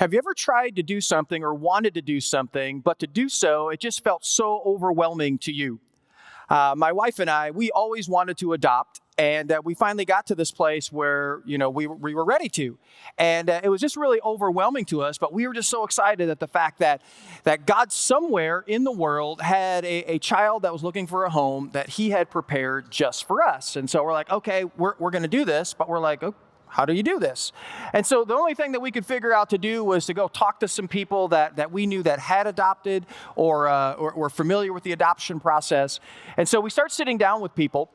Have you ever tried to do something or wanted to do something, but to do so, it just felt so overwhelming to you? My wife and I, we always wanted to adopt, and we finally got to this place where, we were ready to. And it was just really overwhelming to us, but we were just so excited at the fact that God somewhere in the world had a child that was looking for a home that he had prepared just for us. And so we're like, okay, we're going to do this, but we're like, okay, how do you do this? And so the only thing that we could figure out to do was to go talk to some people that we knew that had adopted or were familiar with the adoption process. And so we start sitting down with people,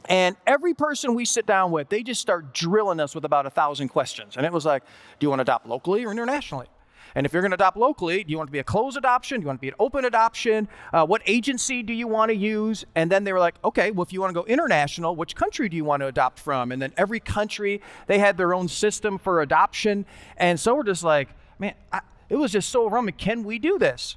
and every person we sit down with, they just start drilling us with about 1,000 questions. And it was like, do you want to adopt locally or internationally? And if you're going to adopt locally, do you want to be a closed adoption? Do you want to be an open adoption? What agency do you want to use? And then they were like, okay, well, if you want to go international, which country do you want to adopt from? And then every country, they had their own system for adoption. And so we're just like, man, it was just so overwhelming. Can we do this?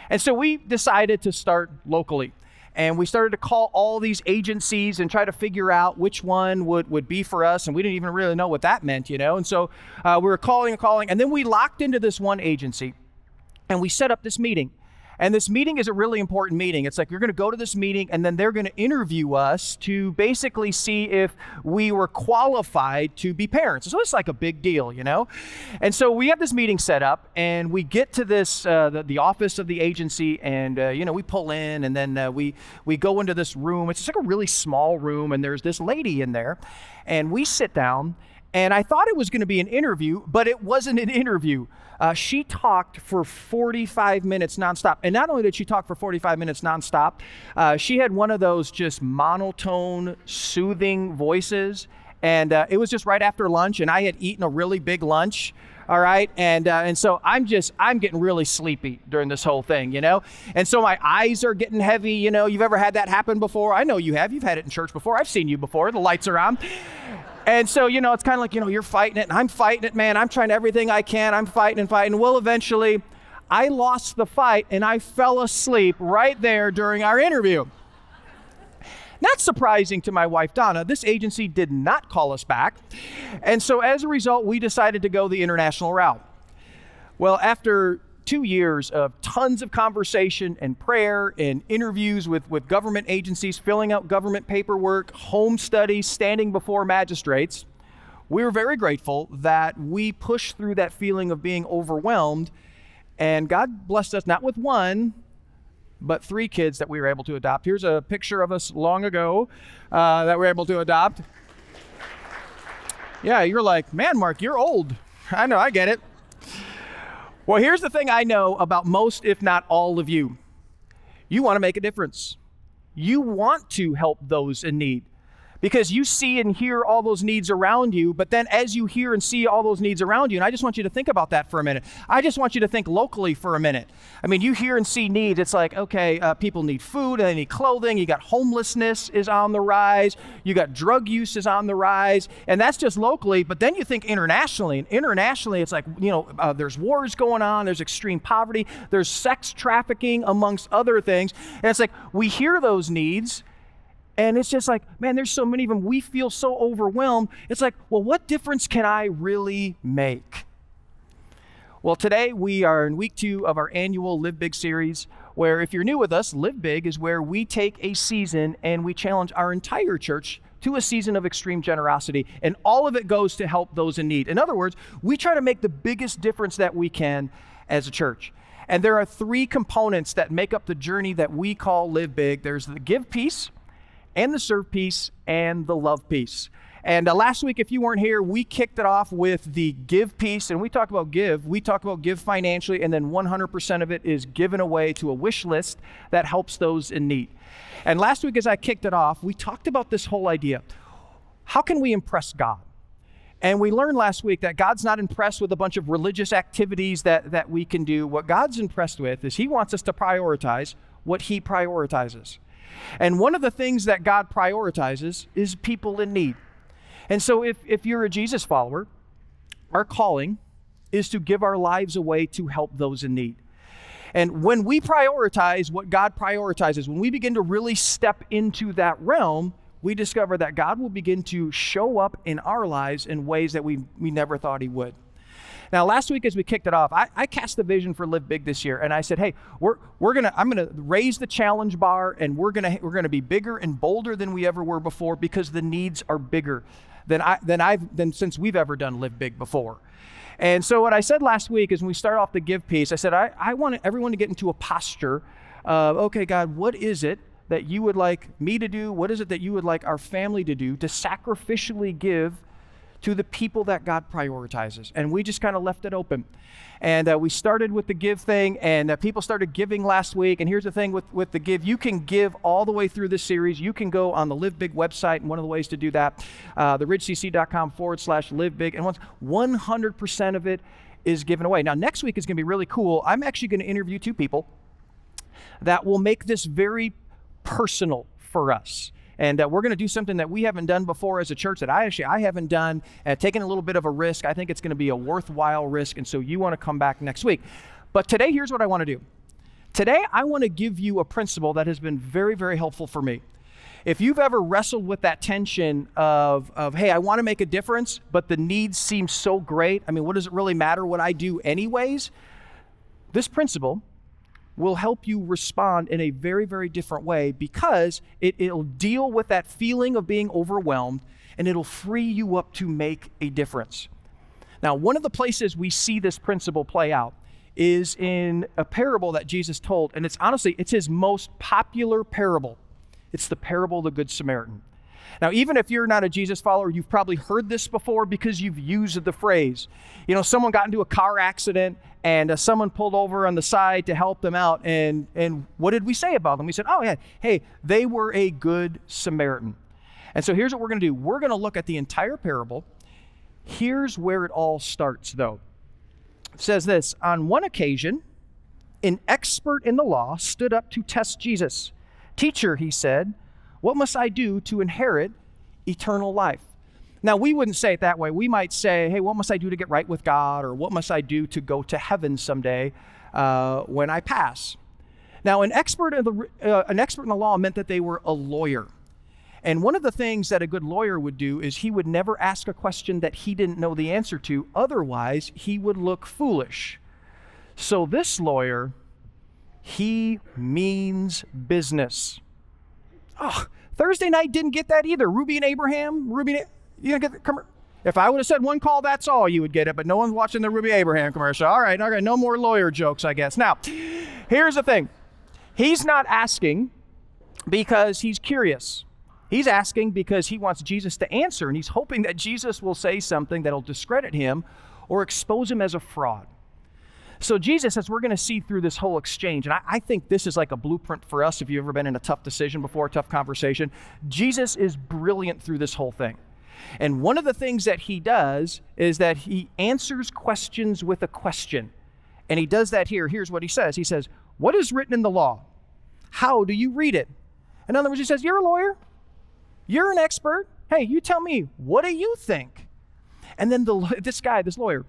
And so we decided to start locally. And we started to call all these agencies and try to figure out which one would be for us. And we didn't even really know what that meant, And so we were calling and calling. And then we locked into this one agency. And we set up this meeting. And this meeting is a really important meeting. It's like you're going to go to this meeting, and then they're going to interview us to basically see if we were qualified to be parents. So it's like a big deal, And so we have this meeting set up, and we get to this the office of the agency, and we pull in, and then we go into this room. It's just like a really small room, and there's this lady in there, and we sit down. And I thought it was going to be an interview, but it wasn't an interview. She talked for 45 minutes nonstop. And not only did she talk for 45 minutes nonstop, she had one of those just monotone, soothing voices. And it was just right after lunch, and I had eaten a really big lunch. All right. And so I'm getting really sleepy during this whole thing, And so my eyes are getting heavy. You've ever had that happen before? I know you have. You've had it in church before. I've seen you before. The lights are on. And so, it's kind of like, you're fighting it, and I'm fighting it, man. I'm trying everything I can. I'm fighting and fighting. Well, eventually, I lost the fight, and I fell asleep right there during our interview. Not surprising to my wife, Donna, this agency did not call us back. And so as a result, we decided to go the international route. Well, after 2 years of tons of conversation and prayer and interviews with government agencies, filling out government paperwork, home studies, standing before magistrates, we were very grateful that we pushed through that feeling of being overwhelmed, and God blessed us not with one, but 3 kids that we were able to adopt. Here's a picture of us long ago that we were able to adopt. Yeah, you're like, man, Mark, you're old. I know, I get it. Well, here's the thing I know about most, if not all of you. You want to make a difference. You want to help those in need because you see and hear all those needs around you. But then as you hear and see all those needs around you, and I just want you to think about that for a minute. I just want you to think locally for a minute. I mean, you hear and see needs. It's like, okay, people need food and they need clothing. You got homelessness is on the rise. You got drug use is on the rise. And that's just locally. But then you think internationally. And internationally, it's like, there's wars going on. There's extreme poverty. There's sex trafficking, amongst other things. And it's like, we hear those needs. And it's just like, man, there's so many of them. We feel so overwhelmed. It's like, well, what difference can I really make? Well, today we are in week 2 of our annual Live Big series, where if you're new with us, Live Big is where we take a season and we challenge our entire church to a season of extreme generosity. And all of it goes to help those in need. In other words, we try to make the biggest difference that we can as a church. And there are 3 components that make up the journey that we call Live Big. There's the give piece, and the serve piece, and the love piece. And last week, if you weren't here, we kicked it off with the give piece, and we talk about give financially, and then 100% of it is given away to a wish list that helps those in need. And last week, as I kicked it off, we talked about this whole idea. How can we impress God? And we learned last week that God's not impressed with a bunch of religious activities that we can do. What God's impressed with is He wants us to prioritize what He prioritizes. And one of the things that God prioritizes is people in need. And so if you're a Jesus follower, our calling is to give our lives away to help those in need. And when we prioritize what God prioritizes, when we begin to really step into that realm, we discover that God will begin to show up in our lives in ways that we never thought He would. Now, last week as we kicked it off, I cast the vision for Live Big this year, and I said, hey, I'm gonna raise the challenge bar, and we're gonna be bigger and bolder than we ever were before, because the needs are bigger than since we've ever done Live Big before. And so what I said last week is, when we start off the give piece, I said I want everyone to get into a posture of, okay, God, what is it that you would like me to do? What is it that you would like our family to do to sacrificially give to the people that God prioritizes? And we just kind of left it open. And we started with the give thing, and people started giving last week. And here's the thing with the give: you can give all the way through this series. You can go on the Live Big website, and one of the ways to do that, theridgecc.com/Live Big, and 100% of it is given away. Now, next week is going to be really cool. I'm actually going to interview 2 people that will make this very personal for us. And we're going to do something that we haven't done before as a church, that I haven't done, taken a little bit of a risk. I think it's going to be a worthwhile risk, and so you want to come back next week. But today, here's what I want to do. Today, I want to give you a principle that has been very, very helpful for me. If you've ever wrestled with that tension of hey, I want to make a difference, but the needs seem so great. I mean, what does it really matter what I do anyways? This principle will help you respond in a very, very different way, because it'll deal with that feeling of being overwhelmed, and it'll free you up to make a difference. Now, one of the places we see this principle play out is in a parable that Jesus told, and it's his most popular parable. It's the parable of the Good Samaritan. Now, even if you're not a Jesus follower, you've probably heard this before, because you've used the phrase. You know, someone got into a car accident, and someone pulled over on the side to help them out. And what did we say about them? We said, oh, yeah, hey, they were a good Samaritan. And so here's what we're going to do. We're going to look at the entire parable. Here's where it all starts, though. It says this: on one occasion, an expert in the law stood up to test Jesus. "Teacher," he said, "what must I do to inherit eternal life?" Now, we wouldn't say it that way. We might say, hey, what must I do to get right with God? Or what must I do to go to heaven someday when I pass? Now, an expert in the law meant that they were a lawyer. And one of the things that a good lawyer would do is he would never ask a question that he didn't know the answer to. Otherwise, he would look foolish. So this lawyer, he means business. Oh, Thursday night didn't get that either. Ruby and Abraham, you don't get the if I would have said one call, that's all, you would get it, but no one's watching the Ruby Abraham commercial. All right, no more lawyer jokes, I guess. Now, here's the thing. He's not asking because he's curious. He's asking because he wants Jesus to answer, and he's hoping that Jesus will say something that'll discredit him or expose him as a fraud. So Jesus, as we're going to see through this whole exchange, and I think this is like a blueprint for us if you've ever been in a tough decision before, a tough conversation, Jesus is brilliant through this whole thing. And one of the things that he does is that he answers questions with a question. And he does that here. Here's what he says. He says, "What is written in the law? How do you read it?" In other words, he says, you're a lawyer. You're an expert. Hey, you tell me, what do you think? And then this lawyer,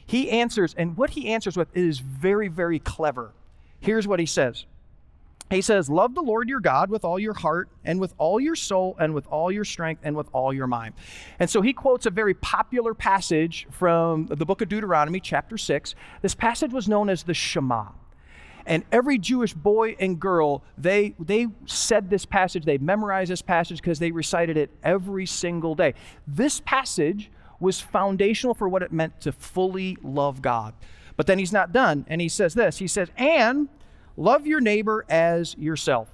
he answers, and what he answers with is very, very clever. Here's what he says. He says, "Love the Lord your God with all your heart and with all your soul and with all your strength and with all your mind." And so he quotes a very popular passage from the book of Deuteronomy, chapter 6. This passage was known as the Shema. And every Jewish boy and girl, they said this passage, they memorized this passage because they recited it every single day. This passage was foundational for what it meant to fully love God. But then he's not done, and he says this. He says, "And love your neighbor as yourself."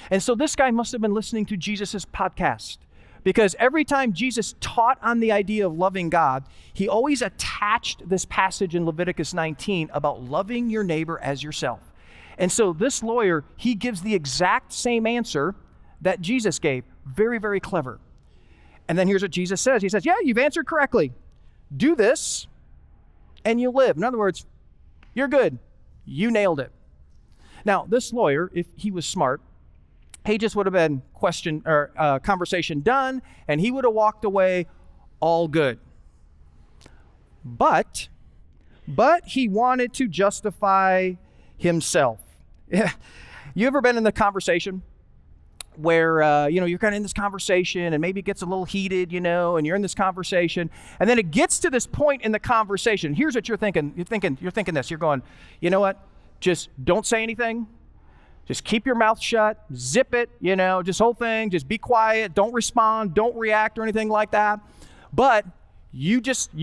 And so this guy must have been listening to Jesus' podcast, because every time Jesus taught on the idea of loving God, he always attached this passage in Leviticus 19 about loving your neighbor as yourself. And so this lawyer, he gives the exact same answer that Jesus gave. Very, very clever. And then here's what Jesus says. He says, yeah, you've answered correctly. Do this and you'll live. In other words, you're good. You nailed it. Now, this lawyer, if he was smart, he just would have been conversation done, and he would have walked away all good. But he wanted to justify himself. You ever been in the conversation where, you're kind of in this conversation and maybe it gets a little heated, and you're in this conversation. And then it gets to this point in the conversation. Here's what you're thinking. You're thinking this. You're going, you know what? Just don't say anything. Just keep your mouth shut. Zip it, just whole thing. Just be quiet. Don't respond. Don't react or anything like that. But you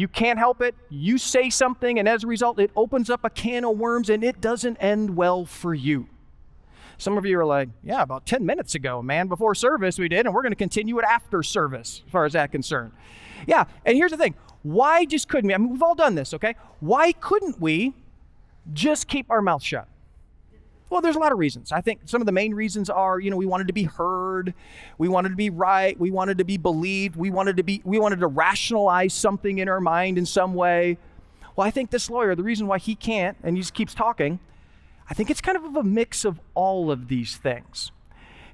can't help it. You say something, and as a result, it opens up a can of worms, and it doesn't end well for you. Some of you are like, yeah, about 10 minutes ago, man, before service we did, and we're going to continue it after service, as far as that's concerned. Yeah, and here's the thing. Why just couldn't we? I mean, we've all done this, okay? Why couldn't we just keep our mouth shut? Well, there's a lot of reasons. I think some of the main reasons are, we wanted to be heard. We wanted to be right. We wanted to be believed. We wanted to rationalize something in our mind in some way. Well, I think this lawyer, the reason why he can't, and he just keeps talking, I think it's kind of a mix of all of these things.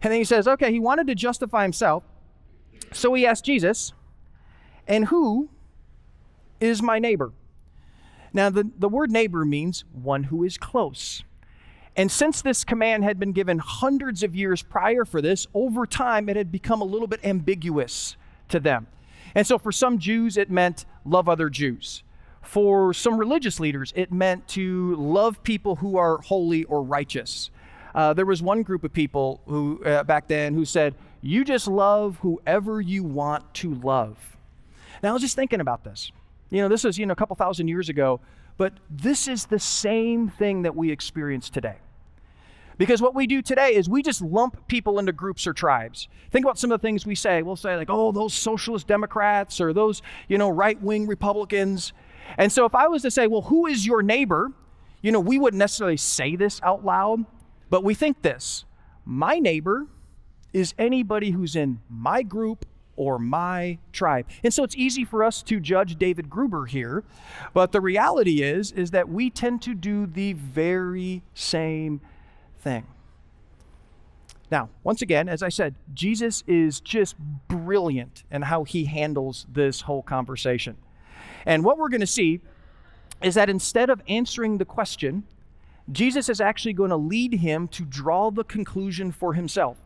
And then he says, okay, he wanted to justify himself. So he asked Jesus, and who is my neighbor? Now, the word neighbor means one who is close. And since this command had been given hundreds of years prior for this, over time it had become a little bit ambiguous to them. And so for some Jews, it meant love other Jews. For some religious leaders, it meant to love people who are holy or righteous. There was one group of people who back then who said, you just love whoever you want to love. Now I was just thinking about this. This was, a couple thousand years ago, but this is the same thing that we experience today. Because what we do today is we just lump people into groups or tribes. Think about some of the things we say. We'll say like, oh, those socialist Democrats or those, right-wing Republicans. And so if I was to say, well, who is your neighbor? We wouldn't necessarily say this out loud, but we think this. My neighbor is anybody who's in my group or my tribe. And so it's easy for us to judge David Gruber here, but the reality is that we tend to do the very same thing. Now, once again, as I said, Jesus is just brilliant in how he handles this whole conversation. And what we're going to see is that instead of answering the question, Jesus is actually going to lead him to draw the conclusion for himself.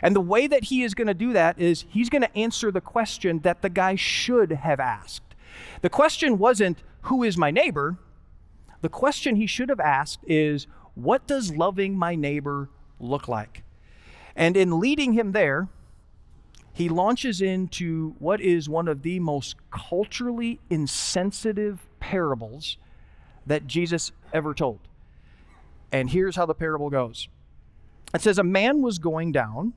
And the way that he is going to do that is he's going to answer the question that the guy should have asked. The question wasn't, who is my neighbor? The question he should have asked is, what does loving my neighbor look like? And in leading him there, he launches into what is one of the most culturally insensitive parables that Jesus ever told. And here's how the parable goes. It says, a man was going down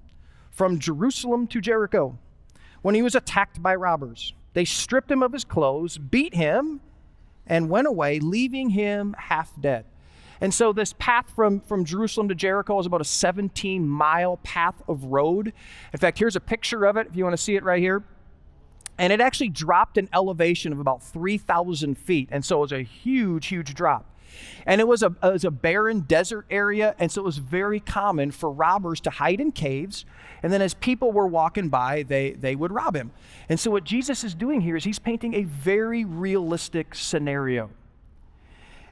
from Jerusalem to Jericho when he was attacked by robbers. They stripped him of his clothes, beat him, and went away, leaving him half dead. And so this path from Jerusalem to Jericho is about a 17-mile path of road. In fact, here's a picture of it if you want to see it right here. And it actually dropped an elevation of about 3,000 feet. And so it was a huge, huge drop. And it was a barren desert area, and so it was very common for robbers to hide in caves, and then as people were walking by, they would rob him. And so what Jesus is doing here is he's painting a very realistic scenario.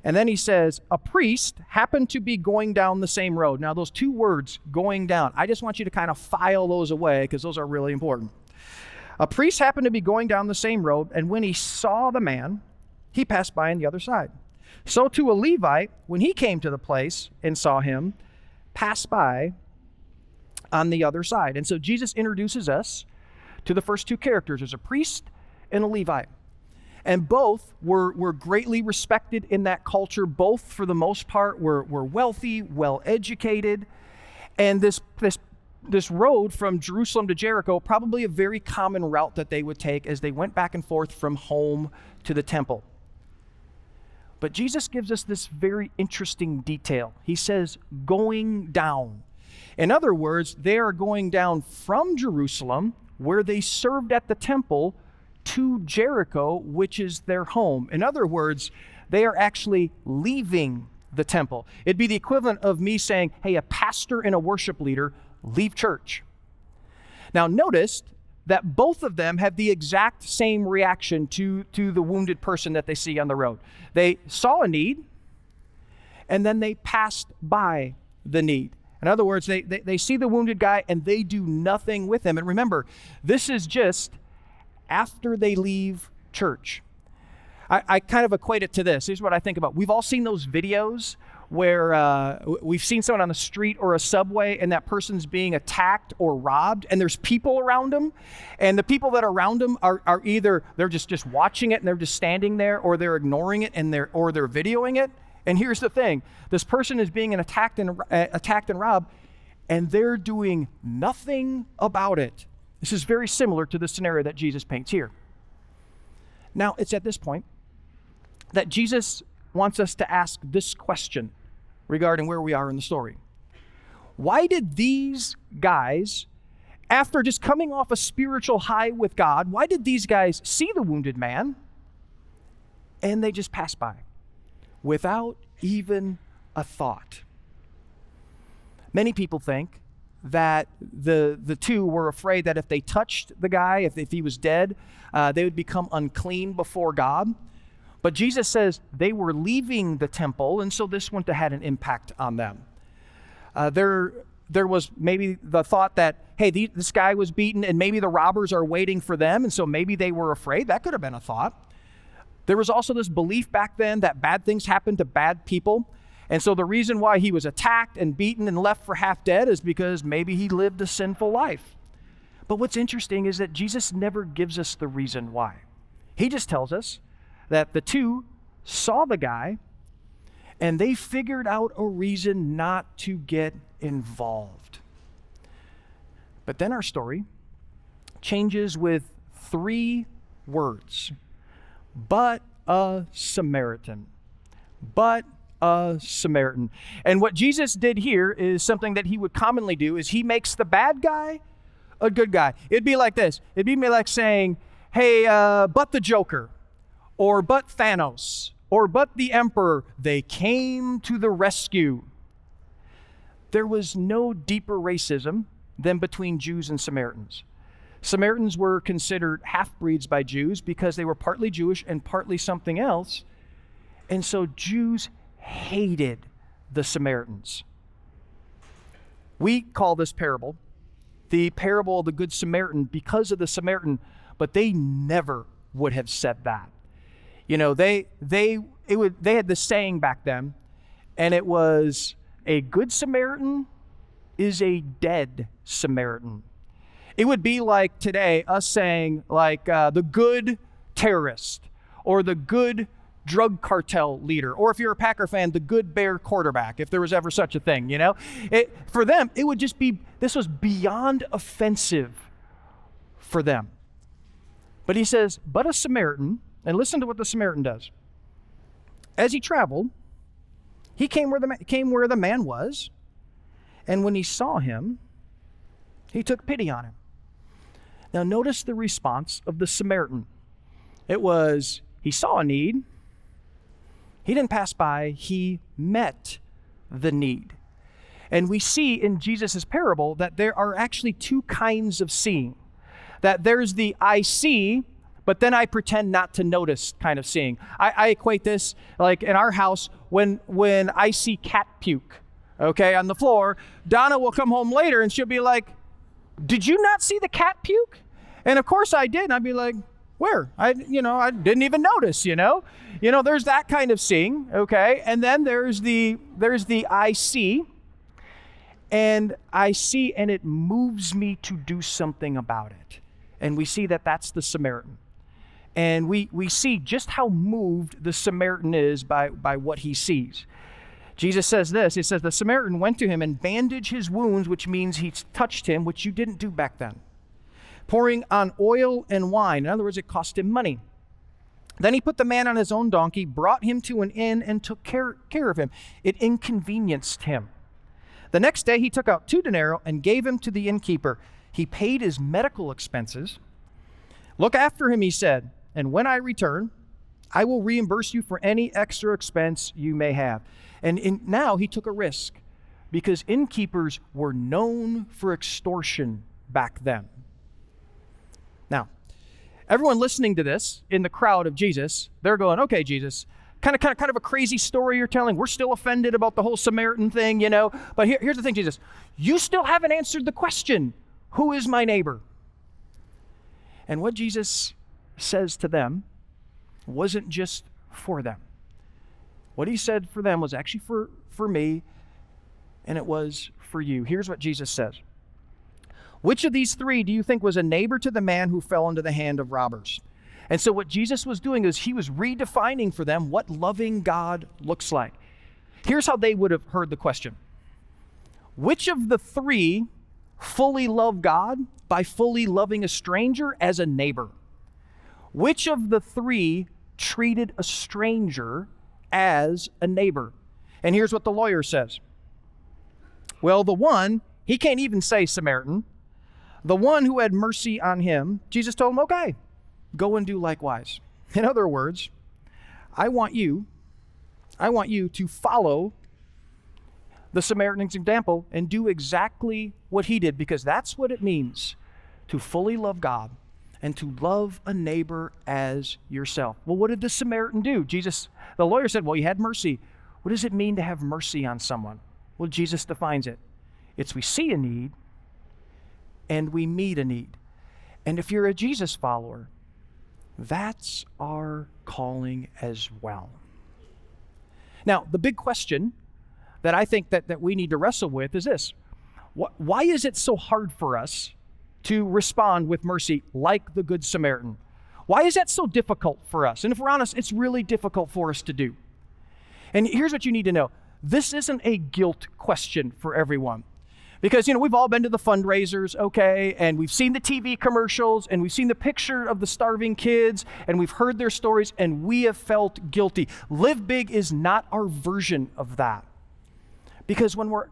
And then he says, a priest happened to be going down the same road. Now those two words, going down, I just want you to kind of file those away because those are really important. A priest happened to be going down the same road, and when he saw the man, he passed by on the other side. So to a Levite, when he came to the place and saw him, passed by on the other side. And so Jesus introduces us to the first two characters as a priest and a Levite. And both were greatly respected in that culture. Both, for the most part, were wealthy, well-educated. And this road from Jerusalem to Jericho, probably a very common route that they would take as they went back and forth from home to the temple. But Jesus gives us this very interesting detail. He says, going down. In other words, they are going down from Jerusalem, where they served at the temple, to Jericho, which is their home. In other words, they are actually leaving the temple. It'd be the equivalent of me saying, hey, a pastor and a worship leader leave church. Now notice that both of them have the exact same reaction to the wounded person that they see on the road. They saw a need, and then they passed by the need. In other words, they see the wounded guy and they do nothing with him. And remember, this is just after they leave church. I kind of equate it to this. Here's what I think about. We've all seen those videos where we've seen someone on the street or a subway and that person's being attacked or robbed, and there's people around them, and the people that are around them are either they're just watching it and they're just standing there, or they're ignoring it and they're videoing it. And here's the thing: this person is being attacked and robbed, and they're doing nothing about it. This is very similar to the scenario that Jesus paints here. Now, it's at this point that Jesus wants us to ask this question regarding where we are in the story. Why did these guys, after just coming off a spiritual high with God, why did these guys see the wounded man and they just pass by without even a thought? Many people think that the two were afraid that if they touched the guy, if he was dead, they would become unclean before God. But Jesus says they were leaving the temple, and so this wouldn't have had an impact on them. There was maybe the thought that, hey, this guy was beaten, and maybe the robbers are waiting for them, and so maybe they were afraid. That could have been a thought. There was also this belief back then that bad things happen to bad people. And so the reason why he was attacked and beaten and left for half dead is because maybe he lived a sinful life. But what's interesting is that Jesus never gives us the reason why. He just tells us that the two saw the guy and they figured out a reason not to get involved. But then our story changes with 3 words. But a Samaritan. But a Samaritan. And what Jesus did here is something that he would commonly do, is he makes the bad guy a good guy. It'd be like this. It'd be like saying, hey, but the Joker, or but Thanos, or but the Emperor, they came to the rescue. There was no deeper racism than between Jews and Samaritans. Samaritans were considered half-breeds by Jews because they were partly Jewish and partly something else. And so Jews hated the Samaritans. We call this parable the parable of the Good Samaritan because of the Samaritan, but they never would have said that. You know, they had this saying back then, and it was, a good Samaritan is a dead Samaritan. It would be like today, us saying like the good terrorist, or the good drug cartel leader, or if you're a Packer fan, the good Bear quarterback, if there was ever such a thing, you know? For them, it would just be, this was beyond offensive for them. But he says, but a Samaritan, and listen to what the Samaritan does. As he traveled, he came where the man was, and when he saw him, he took pity on him. Now notice the response of the Samaritan. It was, he saw a need. He didn't pass by, he met the need. And we see in Jesus' parable that there are actually 2 kinds of seeing. That there's the I see, but then I pretend not to notice kind of seeing. I equate this like in our house when I see cat puke, okay, on the floor. Donna will come home later and she'll be like, did you not see the cat puke? And of course I did. And I'd be like, where? I didn't even notice, you know? There's that kind of seeing, okay? And then there's the I see, and it moves me to do something about it. And we see that that's the Samaritan. And we see just how moved the Samaritan is by what he sees. Jesus says this, it says, the Samaritan went to him and bandaged his wounds, which means he touched him, which you didn't do back then, pouring on oil and wine. In other words, it cost him money. Then he put the man on his own donkey, brought him to an inn, and took care of him. It inconvenienced him. The next day he took out 2 denarii and gave him to the innkeeper. He paid his medical expenses. Look after him, he said, and when I return, I will reimburse you for any extra expense you may have. And now he took a risk because innkeepers were known for extortion back then. Now, everyone listening to this in the crowd of Jesus, they're going, okay, Jesus, Kind of a crazy story you're telling. We're still offended about the whole Samaritan thing, But here's the thing, Jesus. You still haven't answered the question, who is my neighbor? And what Jesus says to them wasn't just for them. What he said for them was actually for me, and it was for you. Here's what Jesus says. Which of these three do you think was a neighbor to the man who fell into the hand of robbers? And so what Jesus was doing is he was redefining for them what loving God looks like. Here's how they would have heard the question. Which of the three fully love God by fully loving a stranger as a neighbor? Which of the three treated a stranger as a neighbor? And here's what the lawyer says. Well, the one, he can't even say Samaritan. The one who had mercy on him, Jesus told him, okay, go and do likewise. In other words, I want you to follow the Samaritan's example and do exactly what he did, because that's what it means to fully love God and to love a neighbor as yourself. Well, what did the Samaritan do? The lawyer said, well, he had mercy. What does it mean to have mercy on someone? Well, Jesus defines it. It's we see a need and we meet a need. And if you're a Jesus follower, that's our calling as well. Now, the big question that I think that we need to wrestle with is this. Why is it so hard for us to respond with mercy like the Good Samaritan? Why is that so difficult for us? And if we're honest, it's really difficult for us to do. And here's what you need to know. This isn't a guilt question for everyone. Because, we've all been to the fundraisers, okay, and we've seen the TV commercials, and we've seen the picture of the starving kids, and we've heard their stories, and we have felt guilty. Live Big is not our version of that. Because when we're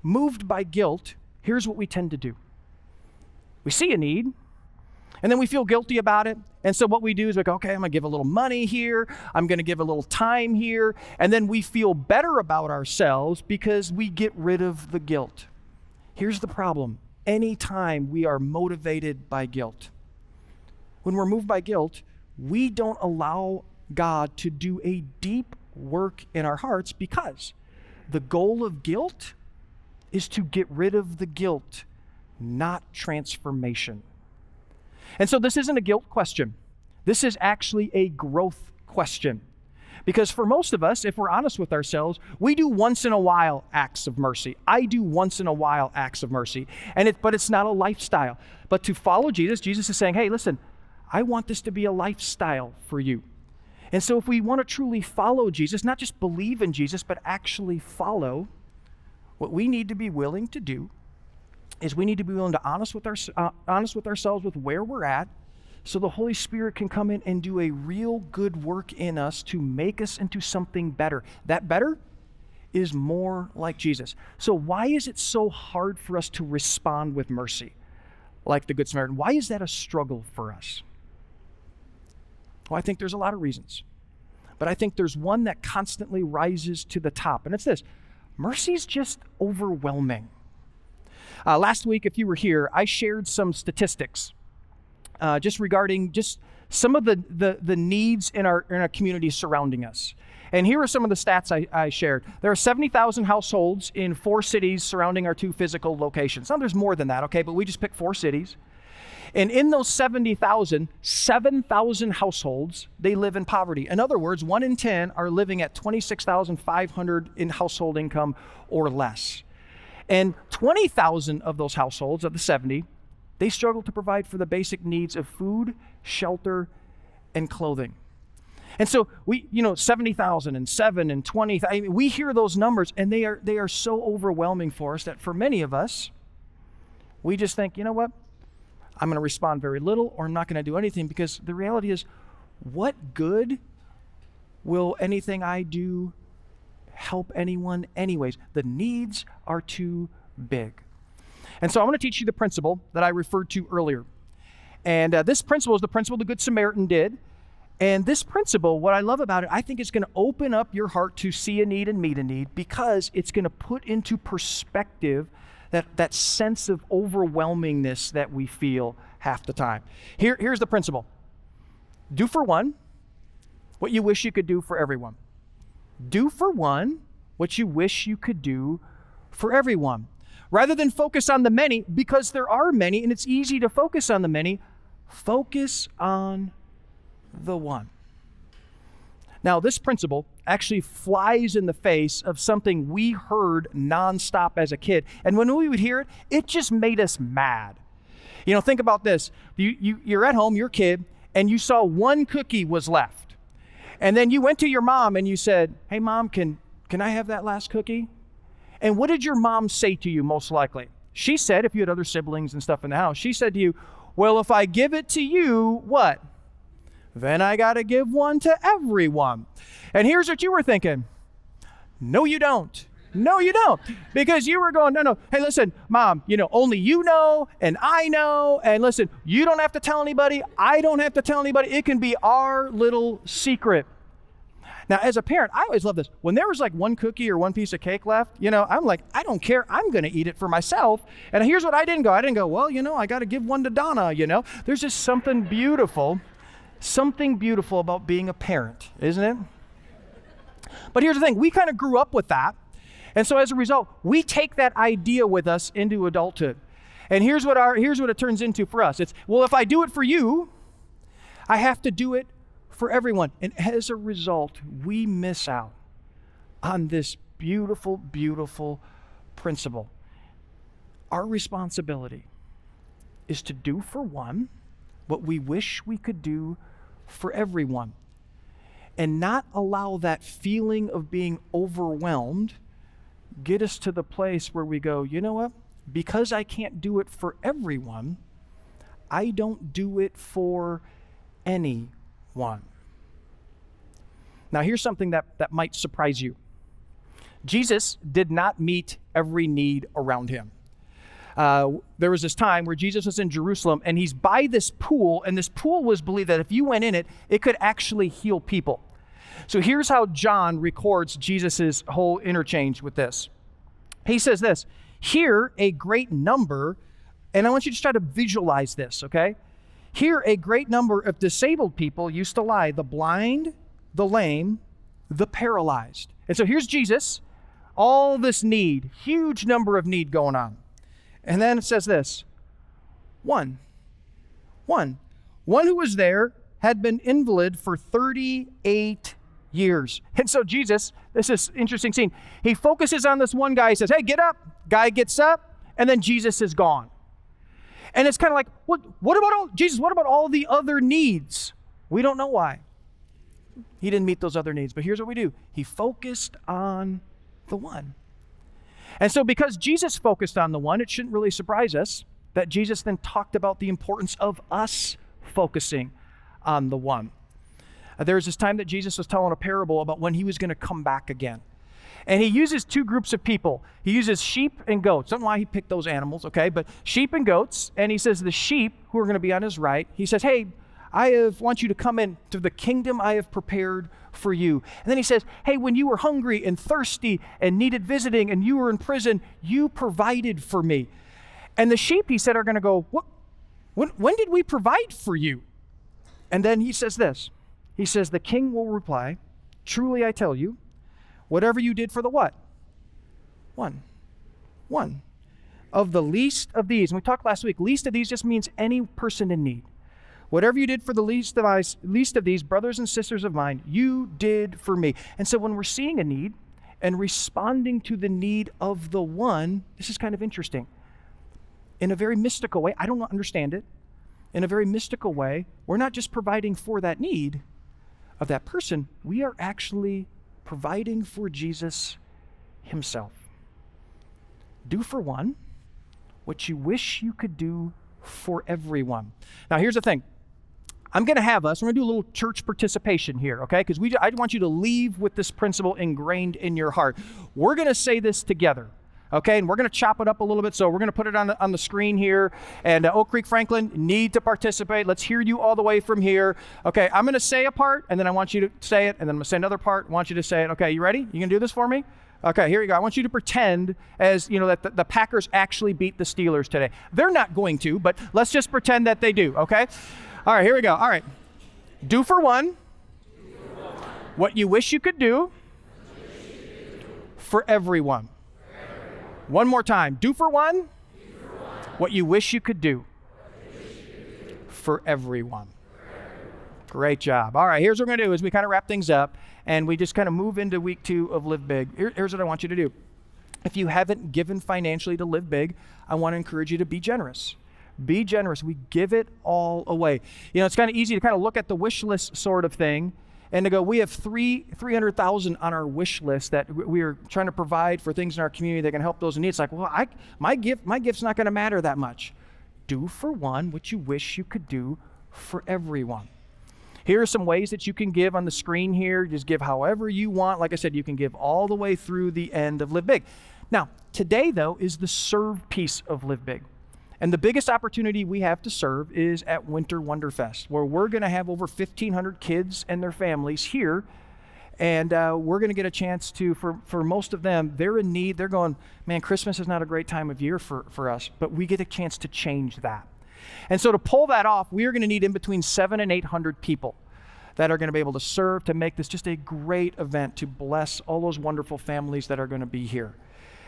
moved by guilt, here's what we tend to do. We see a need, and then we feel guilty about it. And so what we do is like, okay, I'm going to give a little money here. I'm going to give a little time here. And then we feel better about ourselves because we get rid of the guilt. Here's the problem. Anytime we are motivated by guilt, when we're moved by guilt, we don't allow God to do a deep work in our hearts, because the goal of guilt is to get rid of the guilt, not transformation. And so this isn't a guilt question. This is actually a growth question. Because for most of us, if we're honest with ourselves, we do once in a while acts of mercy. I do once in a while acts of mercy. But it's not a lifestyle. But to follow Jesus is saying, hey, listen, I want this to be a lifestyle for you. And so if we want to truly follow Jesus, not just believe in Jesus, but actually follow, what we need to be willing to do is we need to be willing to honest with ourselves with where we're at, so the Holy Spirit can come in and do a real good work in us to make us into something better. That better is more like Jesus. So why is it so hard for us to respond with mercy like the Good Samaritan? Why is that a struggle for us? Well, I think there's a lot of reasons. But I think there's one that constantly rises to the top, and it's this. Mercy's just overwhelming. Last week, if you were here, I shared some statistics just regarding just some of the needs in our community surrounding us. And here are some of the stats I shared. There are 70,000 households in 4 cities surrounding our 2 physical locations. Now, there's more than that, okay, but we just picked 4 cities. And in those 70,000, 7,000 households, they live in poverty. In other words, 1 in 10 are living at $26,500 in household income or less. And 20,000 of those households, of the 70, they struggle to provide for the basic needs of food, shelter, and clothing. And so 70,000 and 7 and 20, we hear those numbers, and they are so overwhelming for us that for many of us, we just think, you know what? I'm going to respond very little, or I'm not going to do anything, because the reality is, what good will anything I do help anyone anyways? The needs are too big. And so I want to teach you the principle that I referred to earlier. And this principle is the principle the Good Samaritan did. And this principle, what I love about it, I think it's going to open up your heart to see a need and meet a need, because it's going to put into perspective that sense of overwhelmingness that we feel half the time. Here's the principle. Do for one what you wish you could do for everyone. Do for one what you wish you could do for everyone. Rather than focus on the many, because there are many, and it's easy to focus on the many, focus on the one. Now, this principle actually flies in the face of something we heard nonstop as a kid. And when we would hear it, it just made us mad. You know, think about this. You're at home, you're a kid, and you saw one cookie was left. And then you went to your mom and you said, hey, Mom, can I have that last cookie? And what did your mom say to you most likely? She said, if you had other siblings and stuff in the house, she said to you, well, if I give it to you, what? Then I got to give one to everyone. And here's what you were thinking. No, you don't. No, you don't. Because you were going, no. Hey, listen, Mom, only you know, and I know. And listen, you don't have to tell anybody. I don't have to tell anybody. It can be our little secret. Now, as a parent, I always love this. When there was like one cookie or one piece of cake left, I'm like, I don't care. I'm going to eat it for myself. And here's what I didn't go. Well, I got to give one to Donna, There's just something beautiful about being a parent, isn't it? But here's the thing. We kind of grew up with that. And so as a result, we take that idea with us into adulthood. And here's what it turns into for us. It's, well, if I do it for you, I have to do it for everyone. And as a result, we miss out on this beautiful, beautiful principle. Our responsibility is to do for one what we wish we could do for everyone, and not allow that feeling of being overwhelmed get us to the place where we go, you know what? Because I can't do it for everyone, I don't do it for anyone. Now, here's something that might surprise you. Jesus did not meet every need around him. There was this time where Jesus was in Jerusalem, and he's by this pool, and this pool was believed that if you went in it, it could actually heal people. So here's how John records Jesus's whole interchange with this. He says this, here a great number, and I want you to try to visualize this, okay? Here a great number of disabled people used to lie, the blind, the lame, the paralyzed. And so here's Jesus, all this need, huge number of need going on. And then it says this, one who was there had been invalid for 38 years. And so Jesus, this is an interesting scene. He focuses on this one guy. He says, hey, get up. Guy gets up, and then Jesus is gone. And it's kind of like, what about all the other needs? We don't know why. He didn't meet those other needs. But here's what we do. He focused on the one. And so because Jesus focused on the one, it shouldn't really surprise us that Jesus then talked about the importance of us focusing on the one. There was this time that Jesus was telling a parable about when he was going to come back again. And he uses two groups of people. He uses sheep and goats. I don't know why he picked those animals, okay? But sheep and goats. And he says the sheep who are going to be on his right, he says, hey, want you to come into the kingdom I have prepared for you. And then he says, hey, when you were hungry and thirsty and needed visiting and you were in prison, you provided for me. And the sheep, he said, are going to go, what? When did we provide for you? And then he says this. He says, the king will reply, truly I tell you, whatever you did for the what? One. Of the least of these. And we talked last week, least of these just means any person in need. Whatever you did for the least of these brothers and sisters of mine, you did for me. And so when we're seeing a need and responding to the need of the one, this is kind of interesting. In a very mystical way, I don't understand it. In a very mystical way, we're not just providing for that need of that person, we are actually providing for Jesus himself. Do for one what you wish you could do for everyone. Now, here's the thing. we're going to do a little church participation here, okay? Because I want you to leave with this principle ingrained in your heart. We're going to say this together, okay? And we're going to chop it up a little bit. So we're going to put it on the screen here. And Oak Creek Franklin need to participate. Let's hear you all the way from here. Okay, I'm going to say a part, and then I want you to say it, and then I'm going to say another part. I want you to say it. Okay, you ready? You going to do this for me? Okay, here you go. I want you to pretend as, that the Packers actually beat the Steelers today. They're not going to, but let's just pretend that they do, okay? All right, here we go. All right. Do for one what you wish you could do for everyone. One more time. Do for one what you wish you could do for everyone. Great job. All right, here's what we're going to do as we kind of wrap things up and we just kind of move into week 2 of Live Big. Here's what I want you to do. If you haven't given financially to Live Big, I want to encourage you to be generous. Be generous. We give it all away. You know, it's kind of easy to kind of look at the wish list sort of thing and to go, we have 300,000 on our wish list that we are trying to provide for things in our community that can help those in need. It's like, well, my gift's not going to matter that much. Do for one what you wish you could do for everyone. Here are some ways that you can give on the screen here. Just give however you want. Like I said, you can give all the way through the end of Live Big. Now, today, though, is the serve piece of Live Big. And the biggest opportunity we have to serve is at Winter Wonderfest, where we're going to have over 1,500 kids and their families here. And we're going to get a chance to, for most of them, they're in need. They're going, man, Christmas is not a great time of year for us, but we get a chance to change that. And so to pull that off, we are going to need in between 700 and 800 people that are going to be able to serve to make this just a great event to bless all those wonderful families that are going to be here.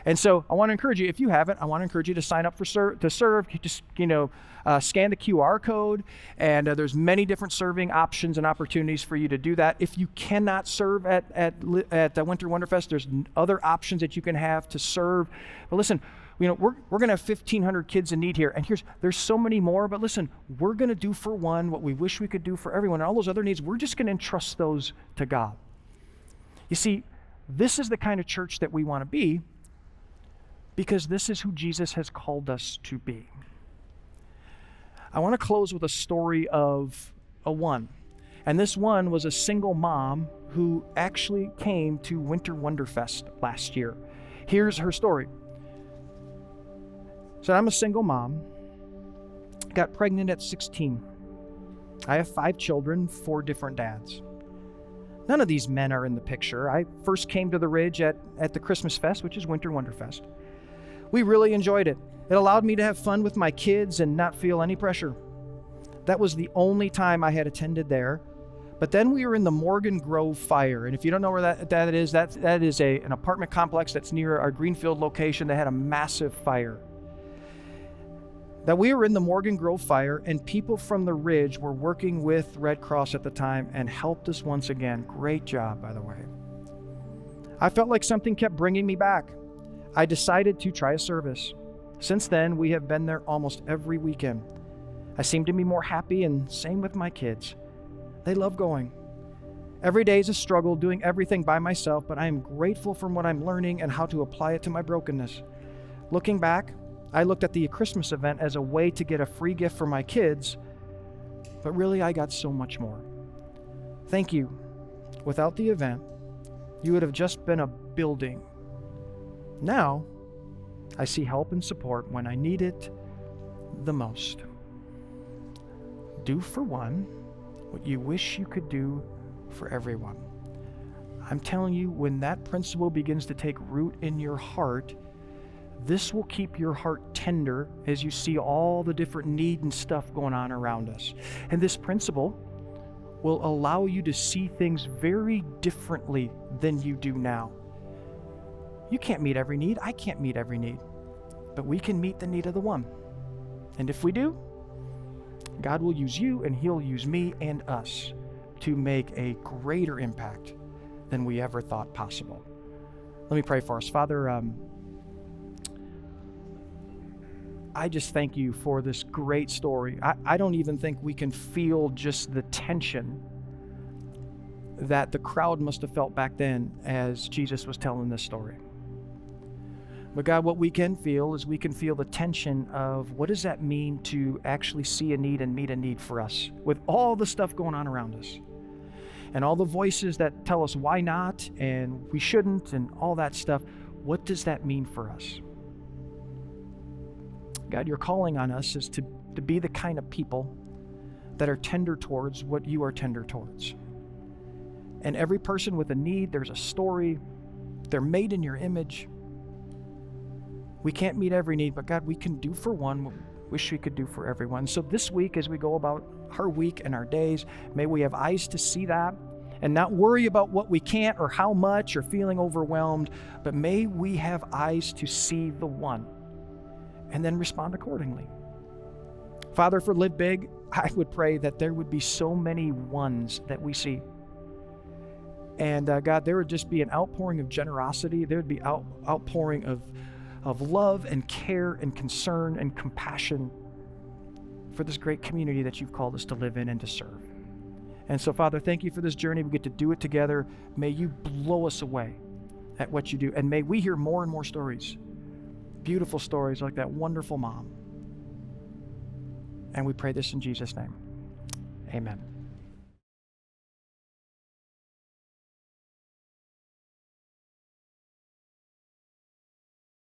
And so I want to encourage you, if you haven't, I want to encourage you to sign up to serve. You just, scan the QR code, and there's many different serving options and opportunities for you to do that. If you cannot serve at Winter Wonderfest, there's other options that you can have to serve. But listen, we're going to have 1,500 kids in need here, and there's so many more. But listen, we're going to do for one what we wish we could do for everyone, and all those other needs, we're just going to entrust those to God. You see, this is the kind of church that we want to be, because this is who Jesus has called us to be. I want to close with a story of a one. And this one was a single mom who actually came to Winter Wonderfest last year. Here's her story. So I'm a single mom, got pregnant at 16. I have 5 children, 4 different dads. None of these men are in the picture. I first came to the Ridge at the Christmas Fest, which is Winter Wonderfest. We really enjoyed it. It allowed me to have fun with my kids and not feel any pressure. That was the only time I had attended there. But then we were in the Morgan Grove fire. And if you don't know where that is, that is an apartment complex that's near our Greenfield location that had a massive fire. That we were in the Morgan Grove fire, and people from the Ridge were working with Red Cross at the time and helped us once again. Great job, by the way. I felt like something kept bringing me back. I decided to try a service. Since then, we have been there almost every weekend. I seem to be more happy, and same with my kids. They love going. Every day is a struggle doing everything by myself, but I am grateful for what I'm learning and how to apply it to my brokenness. Looking back, I looked at the Christmas event as a way to get a free gift for my kids, but really I got so much more. Thank you. Without the event, you would have just been a building. Now, I see help and support when I need it the most. Do for one what you wish you could do for everyone. I'm telling you, when that principle begins to take root in your heart, this will keep your heart tender as you see all the different need and stuff going on around us. And this principle will allow you to see things very differently than you do now. You can't meet every need. I can't meet every need. But we can meet the need of the one. And if we do, God will use you, and He'll use me and us to make a greater impact than we ever thought possible. Let me pray for us. Father, I just thank you for this great story. I don't even think we can feel just the tension that the crowd must have felt back then as Jesus was telling this story. But God, what we can feel is we can feel the tension of what does that mean to actually see a need and meet a need for us with all the stuff going on around us and all the voices that tell us why not and we shouldn't and all that stuff. What does that mean for us? God, your calling on us is to be the kind of people that are tender towards what you are tender towards. And every person with a need, there's a story. They're made in your image. We can't meet every need, but God, we can do for one what we wish we could do for everyone. So this week, as we go about our week and our days, may we have eyes to see that. and not worry about what we can't or how much or feeling overwhelmed, but may we have eyes to see the one and then respond accordingly. Father, for Live Big, I would pray that there would be so many ones that we see. And God, there would just be an outpouring of generosity. There would be outpouring of love and care and concern and compassion for this great community that you've called us to live in and to serve. And so, Father, thank you for this journey. We get to do it together. May you blow us away at what you do. And may we hear more and more stories, beautiful stories like that wonderful mom. And we pray this in Jesus' name. Amen.